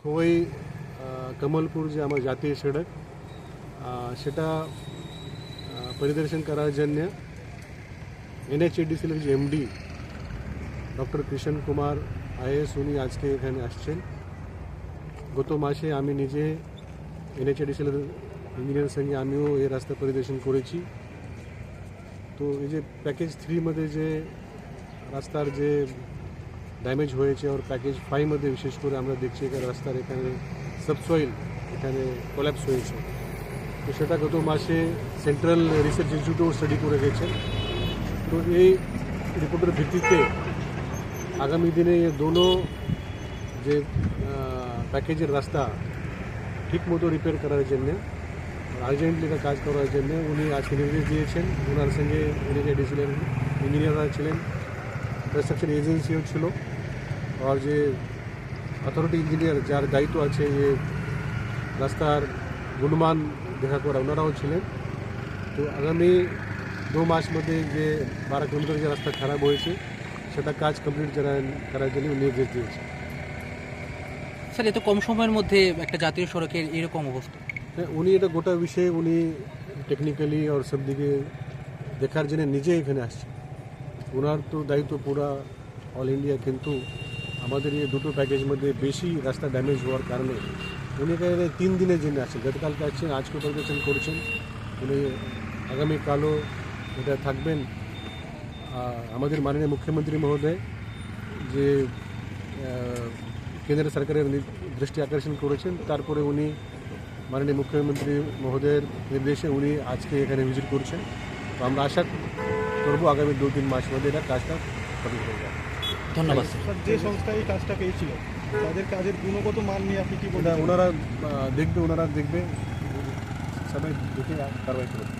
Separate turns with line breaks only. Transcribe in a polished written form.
खोवाई कमलपुर जे आम्हाला जातीय सडक সেটা পরিদর্শন করার জন্য NHADCL যে MD doctor Krishna Kumar IAS উনি আজকে এখানে আসছেন। গত মাসে আমি নিজে NHADCL ইঞ্জিনিয়ার সঙ্গে আমিও এই রাস্তা পরিদর্শন করেছি। তো এই যে প্যাকেজ 3 মধ্যে যে রাস্তার যে ড্যামেজ হয়েছে আর প্যাকেজ 5 মধ্যে বিশেষ করে আমরা দেখছি যে রাস্তার এখানে সাবসয়েল এখানে কোল্যাপস হয়েছে। তো সেটা গত মাসে সেন্ট্রাল রিসার্চ ইনস্টিটিউট স্টাডি করে গেছেন। তো এই রিপোর্টের ভিত্তিতে আগামী দিনে এই দোনো যে প্যাকেজের রাস্তা ঠিক মতো রিপেয়ার করার জন্য আর্জেন্টলি কাজ করার জন্য উনি আজকে নির্দেশ দিয়েছেন। ওনার সঙ্গে NHADCL ইঞ্জিনিয়াররা ছিলেন, কনস্ট্রাকশন এজেন্সিও ছিল, আর যে অথরিটি ইঞ্জিনিয়ার যার দায়িত্ব আছে এই রাস্তার গুণমান দেখা করা ওনারাও ছিলেন। তো আগামী 2 মাস মধ্যে যে 12 কিলোমিটার যে রাস্তা খারাপ হয়েছে সেটা কাজ কমপ্লিট করার জন্য নির্দেশ দিয়েছে।
স্যার এত কম সময়ের মধ্যে একটা জাতীয় সড়কের এরকম অবস্থা?
হ্যাঁ, উনি এটা গোটা বিষয়ে উনি টেকনিক্যালি আর সব দিকে দেখার জন্য নিজে এখানে আসছে। ওনার তো দায়িত্ব পুরা অল ইন্ডিয়া, কিন্তু আমাদের এই দুটো প্যাকেজের মধ্যে বেশি রাস্তা ড্যামেজ হওয়ার কারণে উনি এখানে 3 দিনের জন্য আসছেন। গতকালকে আসছেন, আজকে পরিদর্শন করছেন। উনি আগামীকালও এটা থাকবেন। আমাদের মাননীয় মুখ্যমন্ত্রী মহোদয় যে কেন্দ্র সরকারের দৃষ্টি আকর্ষণ করেছেন, তারপরে উনি মাননীয় মুখ্যমন্ত্রী মহোদয়ের নির্দেশে উনি আজকে এখানে ভিজিট করছেন। তো আমরা আশা করবো আগামী 2-3 মাস মধ্যে এটা কাজটা কমপ্লিট হয়ে যাবে।
ধন্যবাদ
স্যার। যে সংস্থা এই কাজটা পেয়েছিল তাদের কাজের গুণগত মান নিয়ে আপনি কি বলবেন?
ওনারা দেখবে সবাই দেখে কারবাই করবে।